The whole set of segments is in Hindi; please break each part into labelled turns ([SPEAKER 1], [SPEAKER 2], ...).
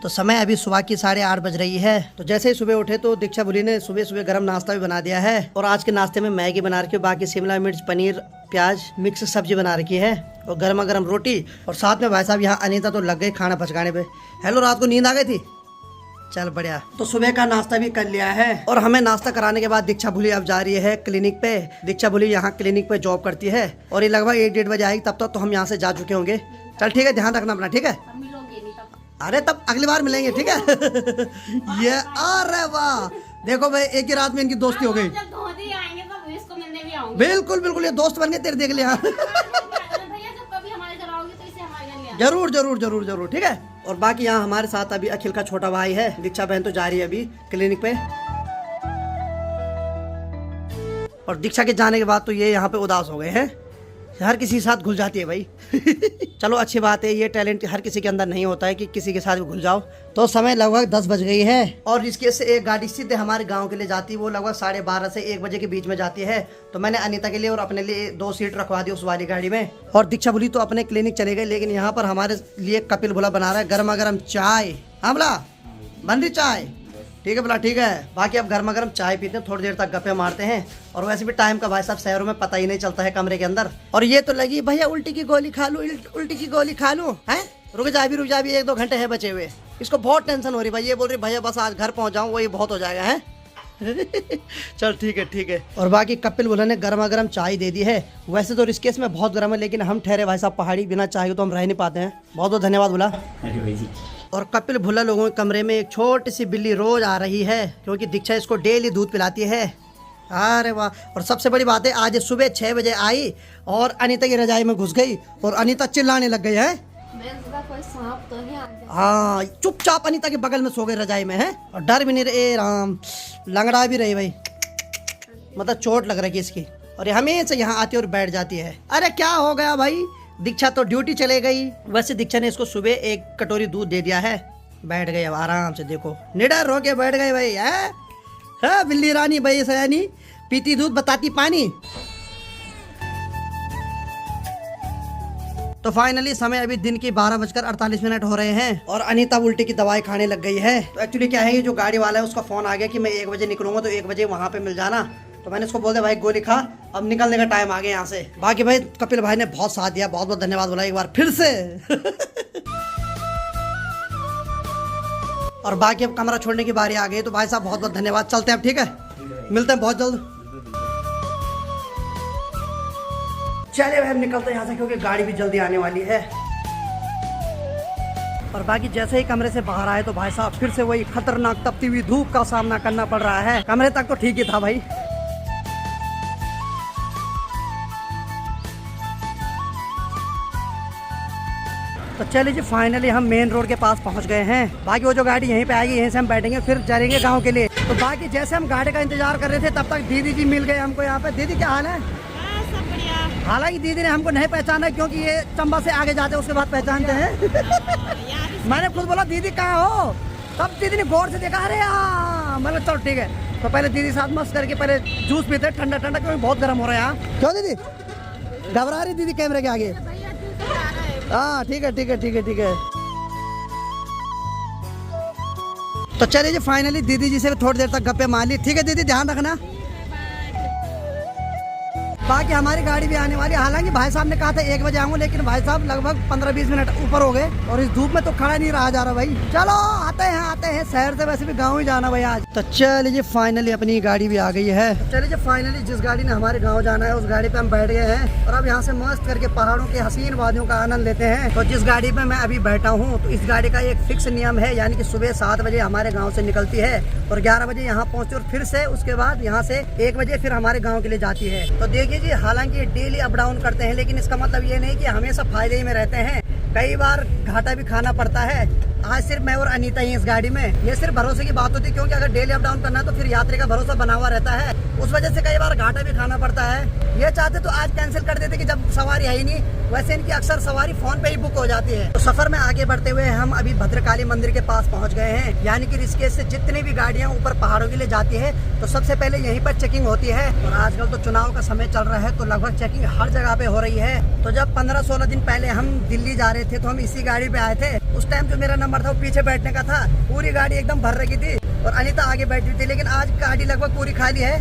[SPEAKER 1] तो समय अभी सुबह की 8:30 बज रही है। तो जैसे ही सुबह उठे तो दीक्षा भूली ने सुबह सुबह गर्म नाश्ता भी बना दिया है और आज के नाश्ते में मैगी बना रखी है, बाकी शिमला मिर्च, पनीर, प्याज मिक्स सब्जी बना रखी है और गर्मा गर्म रोटी। और साथ में भाई साहब यहाँ अनीता तो लग गई खाना पचकाने पे। हेलो, रात को नींद आ गई थी? चल बढ़िया। तो सुबह का नाश्ता भी कर लिया है और हमें नाश्ता कराने के बाद दीक्षा भूली अब जा रही है क्लिनिक पे। दीक्षा भूली यहाँ क्लिनिक पे जॉब करती है और ये लगभग 1-1:30 बजे आएगी, तब तक तो हम यहाँ से जा चुके होंगे। चल ठीक है, ध्यान रखना अपना, ठीक है? अरे तब अगली बार मिलेंगे, ठीक है? ये अरे वाह, देखो भाई एक ही रात में इनकी दोस्ती हो गई। बिल्कुल बिल्कुल, ये दोस्त बन गए तेरे, देख लिया। जरूर जरूर जरूर जरूर, ठीक है। और बाकी यहाँ हमारे साथ अभी अखिल का छोटा भाई है। दीक्षा बहन तो जा रही है अभी क्लिनिक पे और दीक्षा के जाने के बाद तो ये यहाँ पे उदास हो गए हैं। हर किसी के साथ घुल जाती है भाई। चलो अच्छी बात है, ये टैलेंट हर किसी के अंदर नहीं होता है कि किसी के साथ भी घुल जाओ। तो समय लगभग 10 बज गई है और इसके से एक गाड़ी सीधे हमारे गांव के लिए जाती है। वो लगभग 12:30 से 1 बजे के बीच में जाती है। तो मैंने अनीता के लिए और अपने लिए 2 सीट रखवा दी उस वाली गाड़ी में। और दीक्षा भूली तो अपने क्लिनिक चले गए, लेकिन यहाँ पर हमारे लिए कपिल भोला बना रहा है गर्मा गर्म चाय। हाँ बोला, बन रही चाय? ठीक है बोला, ठीक है। बाकी अब गर्मा गर्म चाय पीते हैं, थोड़ी देर तक गप्पे मारते हैं। और वैसे भी टाइम का भाई साहब शहरों में पता ही नहीं चलता है कमरे के अंदर। और ये तो लगी भैया उल्टी की गोली खा लूं, उल्टी की गोली खा लूं। हैं, रुक जा भी 1-2 घंटे है बचे हुए। इसको बहुत टेंशन हो रही भाई, ये बोल रही भैया बस आज घर पहुंच जाऊं, वही बहुत हो जाएगा है। चल ठीक है, ठीक है। और बाकी कपिल भोला ने गर्मा गर्म चाय दे दी है। वैसे तो रिस्केस में बहुत गर्म है, लेकिन हम ठहरे भाई साहब पहाड़ी, बिना चाय तो हम रह नहीं पाते हैं। बहुत बहुत धन्यवाद बोला। और कपिल भोला लोगों के कमरे में एक छोटी सी बिल्ली रोज आ रही है, क्योंकि दीक्षा इसको डेली दूध पिलाती है। अरे वाह। और सबसे बड़ी बात है, आज सुबह 6 बजे आई और अनीता की रजाई में घुस गई और अनीता चिल्लाने लग गई है।
[SPEAKER 2] कोई सांप तो नहीं आ गया?
[SPEAKER 1] हाँ, चुपचाप अनीता के बगल में सो गई रजाई में है और डर भी नहीं रहे, राम लंगड़ा भी रही भाई, मतलब चोट लग रही है इसकी। और ये हमेशा यहाँ आती और बैठ जाती है। अरे क्या हो गया भाई, दीक्षा तो ड्यूटी चले गई। वैसे दीक्षा ने इसको सुबह 1 कटोरी दूध दे दिया है, बैठ गई अब आराम से। देखो निडर होके बैठ गए भाई। है बिल्ली रानी भाई, सयानी, पीती दूध बताती पानी। तो फाइनली समय अभी दिन की 12:48 हो रहे हैं और अनीता उल्टी की दवाई खाने लग गई है। तो एक्चुअली क्या है, ये जो गाड़ी वाला है उसका फोन आ गया कि मैं 1 बजे निकलूंगा, तो 1 बजे वहाँ पे मिल जाना। तो मैंने उसको बोल दिया भाई गोली खा, अब निकलने का टाइम आ गया यहाँ से। बाकी भाई कपिल भाई ने बहुत साथ दिया, बहुत बहुत धन्यवाद बोला एक बार फिर से। और बाकी अब कमरा छोड़ने की बारी आ गई, तो भाई साहब बहुत बहुत धन्यवाद। चलते हैं अब, ठीक है, मिलते हैं बहुत जल्द। चलिए भाई निकलते हैं यहाँ से, क्योंकि गाड़ी भी जल्दी आने वाली है। और बाकी जैसे ही कमरे से बाहर आए तो भाई साहब फिर से वही खतरनाक तपती हुई धूप का सामना करना पड़ रहा है। कमरे तक तो ठीक ही था भाई। तो चलिए जी फाइनली हम मेन रोड के पास पहुंच गए हैं। बाकी वो जो गाड़ी यहीं पे आएगी, यहीं से हम बैठेंगे, फिर जाएंगे गांव के लिए। तो बाकी जैसे हम गाड़ी का इंतजार कर रहे थे, तब तक दीदी जी मिल गए हमको यहाँ पे। दीदी क्या हाल है?
[SPEAKER 2] सब बढ़िया।
[SPEAKER 1] हालांकि दीदी ने हमको नहीं पहचाना, क्योंकि ये चंबा से आगे जाते हैं उसके बाद पहचानते हैं। मैंने खुद बोला दीदी कहाँ हो, तब दीदी ने गौर से देखा, अरे हाँ, मतलब चलो ठीक है। तो पहले दीदी साथ मस्त करके पहले जूस पीते ठंडा ठंडा, क्योंकि बहुत गर्म हो रहा है यहाँ। क्यों दीदी घबरा रही दीदी कैमरे के आगे? हाँ ठीक है, ठीक है, ठीक है, ठीक है। तो चलिए जी फाइनली दीदी जी से थोड़ी देर तक गप्पे मार ली। ठीक है दीदी, ध्यान रखना। बाकी हमारी गाड़ी भी आने वाली है। हालांकि भाई साहब ने कहा था 1 बजे आऊंगा, लेकिन भाई साहब लगभग 15-20 मिनट ऊपर हो गए और इस धूप में तो खड़ा नहीं रहा जा रहा भाई। चलो आते हैं शहर से, वैसे भी गाँव ही जाना भाई आज। तो चलिए फाइनली अपनी गाड़ी भी आ गई है। चलिए फाइनली जिस गाड़ी ने हमारे गाँव जाना है उस गाड़ी पे हम बैठ गए हैं और अब यहाँ से मस्त करके पहाड़ों के हसीन वादियों का आनंद लेते हैं। तो जिस गाड़ी पे मैं अभी बैठा हूँ, तो इस गाड़ी का एक फिक्स नियम है, यानी कि सुबह 7 बजे हमारे गाँव से निकलती है और 11 बजे यहाँ पहुँचती है और फिर से उसके बाद यहाँ से 1 बजे फिर हमारे गाँव के लिए जाती है। तो देखिए जी, हालांकि डेली अप डाउन करते हैं, लेकिन इसका मतलब ये नहीं कि हमेशा फायदे ही में रहते हैं, कई बार घाटा भी खाना पड़ता है। आज सिर्फ मैं और अनीता ही इस गाड़ी में। ये सिर्फ भरोसे की बात होती है, क्योंकि अगर डेली अप डाउन करना है तो फिर यात्री का भरोसा बना हुआ रहता है, उस वजह से कई बार घाटा भी खाना पड़ता है। ये चाहते तो आज कैंसिल कर देते कि जब सवारी है ही नहीं, वैसे इनकी अक्सर सवारी फोन पे ही बुक हो जाती है। तो सफर में आगे बढ़ते हुए हम अभी भद्रकाली मंदिर के पास पहुंच गए हैं, यानी कि ऋषिकेश से जितनी भी गाड़ियां ऊपर पहाड़ों के लिए जाती है तो सबसे पहले यहीं पर चेकिंग होती है। और आजकल तो चुनाव का समय चल रहा है, तो लगभग चेकिंग हर जगह पे हो रही है। तो जब 15-16 दिन पहले हम दिल्ली जा रहे थे तो हम इसी गाड़ी पे आए थे, उस टाइम जो मेरा नंबर था वो पीछे बैठने का था, पूरी गाड़ी एकदम भर रखी थी और अनीता आगे बैठी थी। लेकिन आज गाड़ी लगभग पूरी खाली है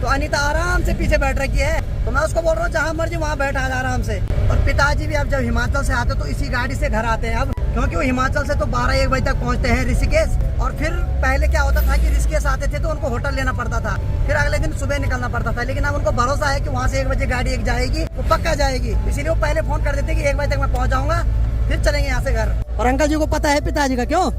[SPEAKER 1] तो अनीता आराम से पीछे बैठ रखी है। तो मैं उसको बोल रहा हूँ जहाँ मर्जी वहाँ बैठा आराम से। और पिताजी भी अब जब हिमाचल से आते तो इसी गाड़ी से घर आते हैं अब, क्योंकि वो हिमाचल से तो 12-1 बजे तक पहुँचते हैं ऋषिकेश। और फिर पहले क्या होता था कि ऋषिकेश आते थे तो उनको होटल लेना पड़ता था, फिर अगले दिन सुबह निकलना पड़ता था। लेकिन अब उनको भरोसा है कि वहाँ से 1 बजे गाड़ी एक जाएगी, वो पक्का जाएगी, इसीलिए वो पहले फोन कर देते कि 1 बजे तक मैं पहुँच जाऊंगा, फिर चलेंगे यहाँ से घर। और अंकल जी को पता है पिताजी का, क्यों?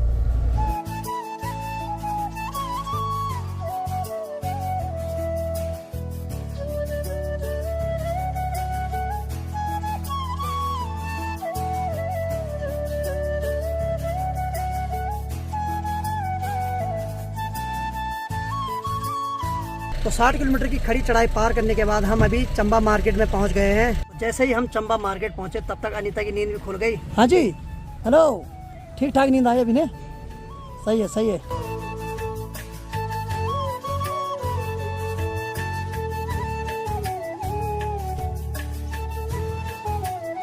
[SPEAKER 1] तो 60 किलोमीटर की खड़ी चढ़ाई पार करने के बाद हम अभी चंबा मार्केट में पहुंच गए हैं। जैसे ही हम चंबा मार्केट पहुंचे तब तक अनीता की नींद भी खुल गई। हाँ जी, हेलो, ठीक ठाक नींद आई अभी ने? सही है, सही है।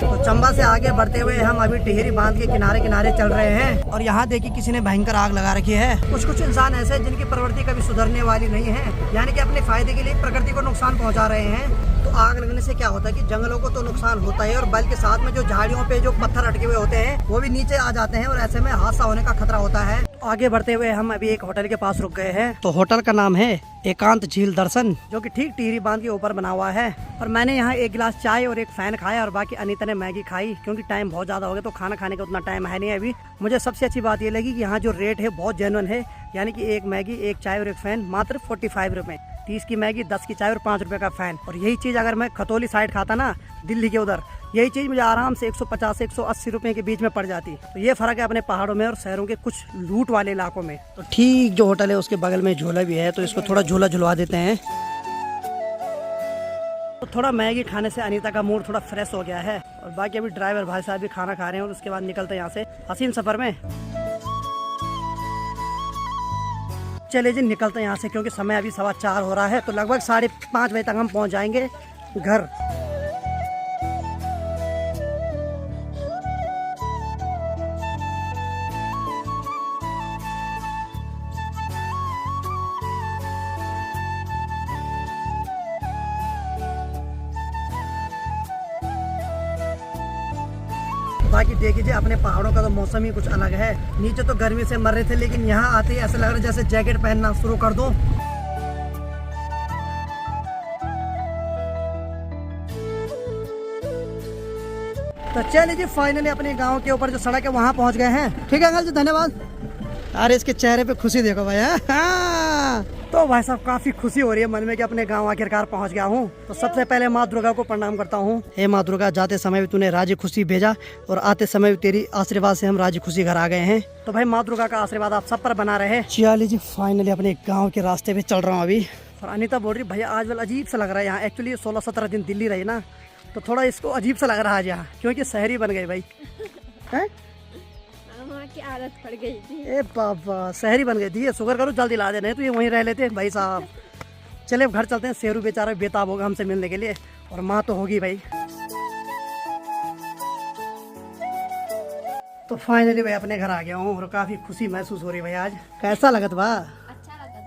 [SPEAKER 1] तो चंबा से आगे बढ़ते हुए हम अभी टिहरी बांध के किनारे किनारे चल रहे हैं। और यहाँ देखिए किसी ने भयंकर आग लगा रखी है। कुछ इंसान ऐसे हैं जिनकी प्रवृत्ति कभी सुधरने वाली नहीं है, यानी कि अपने फायदे के लिए प्रकृति को नुकसान पहुँचा रहे हैं। तो आग लगने से क्या होता है कि जंगलों को तो नुकसान होता है और बल्कि साथ में जो झाड़ियों पे जो पत्थर अटके हुए होते हैं वो भी नीचे आ जाते हैं और ऐसे में हादसा होने का खतरा होता है। तो आगे बढ़ते हुए हम अभी एक होटल के पास रुक गए हैं। तो होटल का नाम है एकांत झील दर्शन, जो कि ठीक टिहरी बांध के ऊपर बना हुआ है। और मैंने यहाँ 1 गिलास चाय और 1 फैन खाया और बाकी अनीता ने मैगी खाई, क्योंकि टाइम बहुत ज्यादा हो गया तो खाना खाने का उतना टाइम है नहीं अभी। मुझे सबसे अच्छी बात ये लगी कि यहाँ जो रेट है बहुत जेन्युइन है, यानी कि 1 मैगी 1 चाय और 1 फैन मात्र 45 रुपए, 30 की मैगी 10 की चाय और 5 रुपए का फैन। और यही चीज अगर मैं खतौली साइड खाता ना, दिल्ली के उधर, यही चीज मुझे आराम से 150 से 180 रुपए के बीच में पड़ जाती। तो ये फर्क है अपने पहाड़ों में और शहरों के कुछ लूट वाले इलाकों में। तो ठीक जो होटल है उसके बगल में झूला भी है, तो इसको थोड़ा झूला झुलवा देते हैं। तो थोड़ा मैगी खाने से अनीता का मूड थोड़ा फ्रेश हो गया है। और बाकी अभी ड्राइवर भाई साहब भी खाना खा रहे हैं और उसके बाद निकलते हैं यहाँ से हसीन सफर में। चले जी निकलते हैं यहाँ से, क्योंकि समय अभी 4:15 हो रहा है। तो लगभग 5:30 बजे तक हम पहुँच जाएंगे घर। बाकी देखिए अपने पहाड़ों का तो मौसम ही कुछ अलग है। नीचे तो गर्मी से मर रहे थे, लेकिन यहाँ आते ही ऐसा लग रहा है जैसे जैकेट पहनना शुरू कर दूं। तो चलिए जी फाइनली अपने गांव के ऊपर जो सड़क है वहाँ पहुँच गए हैं। ठीक है अंकल जी, धन्यवाद। अरे इसके चेहरे पे खुशी देखो भाई। हाँ। तो भाई साहब काफी खुशी हो रही है मन में कि अपने गांव आखिरकार पहुंच गया हूं। तो सबसे पहले माँ दुर्गा को प्रणाम करता हूं। हे माँ दुर्गा, जाते समय भी तूने राजी खुशी भेजा और आते समय भी तेरी आशीर्वाद से हम राजी खुशी घर आ गए हैं। तो भाई माँ दुर्गा का आशीर्वाद आप सब पर बना रहे। चलिए जी फाइनली अपने गाँव के रास्ते पे चल रहा हूँ अभी। और अनीता बोल रही भैया आज वाला अजीब सा लग रहा है यहाँ। एक्चुअली 16-17 दिन दिल्ली रही ना, तो थोड़ा इसको अजीब सा लग रहा है यहाँ, क्योंकि शहरी बन गए भाई। है
[SPEAKER 2] वहाँ की आदत पड़ गई थी।
[SPEAKER 1] ए बाबा, शहरी बन गई थी। शुगर करो जल्दी ला देने, तो ये वहीं रह लेते भाई साहब। चले घर चलते हैं। शेरू बेचारा बेताब होगा हमसे मिलने के लिए, और माँ तो होगी भाई। तो फाइनली भाई अपने घर आ गया हूँ और काफी खुशी महसूस हो रही भाई आज। कैसा लगत बा?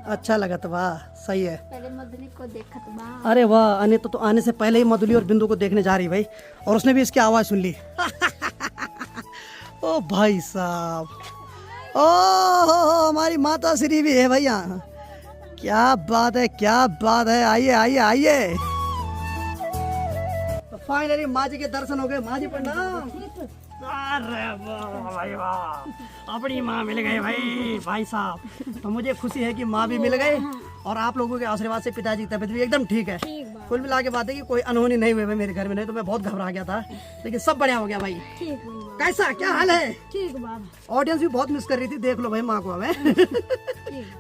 [SPEAKER 1] अच्छा लगत बा, सही है।
[SPEAKER 2] पहले मधुली को देखत बा।
[SPEAKER 1] अरे वाह, अनीता तो आने से पहले ही मधुली और बिंदु को देखने जा रही भाई, और उसने भी इसकी आवाज सुन ली। ओ भाई साहब, ओ हमारी माता श्री भी है भाई यहाँ। क्या बात है, क्या बात है। आइए आइए आइए। तो फाइनली माँ जी के दर्शन हो गए। माँ जी प्रणाम। अरे वाह भाई वाह, अपनी माँ मिल गए भाई साहब। तो मुझे खुशी है कि माँ भी मिल गए और आप लोगों के आशीर्वाद से पिताजी की तबीयत भी एकदम ठीक है। कुल मिला के बात है कि कोई अनहोनी नहीं हुई मेरे घर में, नहीं तो मैं बहुत घबरा गया था, लेकिन सब बढ़िया हो गया भाई। कैसा क्या हाल है?
[SPEAKER 2] ठीक बाबा।
[SPEAKER 1] ऑडियंस भी बहुत मिस कर रही थी, देख लो भाई माँ को हमें।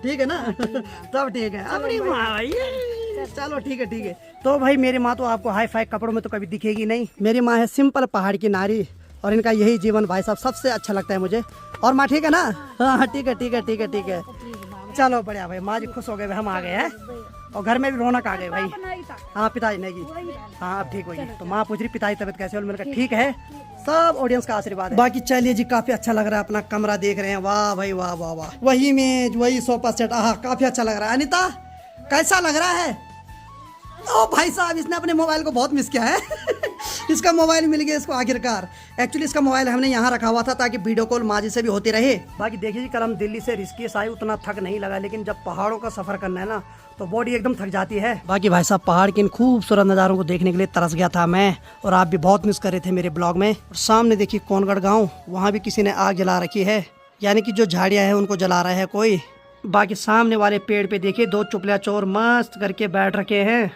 [SPEAKER 1] ठीक है ना? तब ठीक है अपनी माँ भाई। चलो ठीक है ठीक है। तो भाई मेरी माँ तो आपको हाई फाई कपड़ों में तो कभी दिखेगी नहीं। मेरी माँ है सिंपल पहाड़ की नारी, और इनका यही जीवन भाई साहब सबसे अच्छा लगता है मुझे। और माँ ठीक है ना? हाँ ठीक है ठीक है ठीक है ठीक है। चलो बढ़िया भाई, माँ जी खुश हो गए, हम आ गए हैं और घर में भी रौनक आ गई भाई। हाँ पिताजी नहीं की, हाँ अब ठीक होगी। तो माँ पूछ रही पिताजी तबीयत कैसे हो, मैंने कहा ठीक है, सब ऑडियंस का आशीर्वाद है। बाकी चलिए जी, काफी अच्छा लग रहा है, अपना कमरा देख रहे हैं, वाह भाई वाह वाह वाह, वही मेज वही सोफा सेट, आहा काफी अच्छा लग रहा है। अनीता कैसा लग रहा है? ओ भाई साहब, इसने अपने मोबाइल को बहुत मिस किया है इसका मोबाइल मिल गया इसको आखिरकार। एक्चुअली इसका मोबाइल हमने यहाँ रखा हुआ था ताकि वीडियो कॉल माजी से भी होती रहे। बाकी देखिए जी, कल हम दिल्ली से ऋषिकेश आए, उतना थक नहीं लगा, लेकिन जब पहाड़ों का सफर करना है ना तो बॉडी एकदम थक जाती है। बाकी भाई साहब, पहाड़ के इन खूबसूरत नज़ारों को देखने के लिए तरस गया था मैं, और आप भी बहुत मिस कर रहे थे मेरे ब्लॉग में। और सामने देखिए कोनगढ़ गाँव, वहाँ भी किसी ने आग जला रखी है, यानी कि जो झाड़ियाँ हैं उनको जला रहा है कोई। बाकी सामने वाले पेड़ पे देखिए 2 चुपलिया चोर मस्त करके बैठ रखे हैं।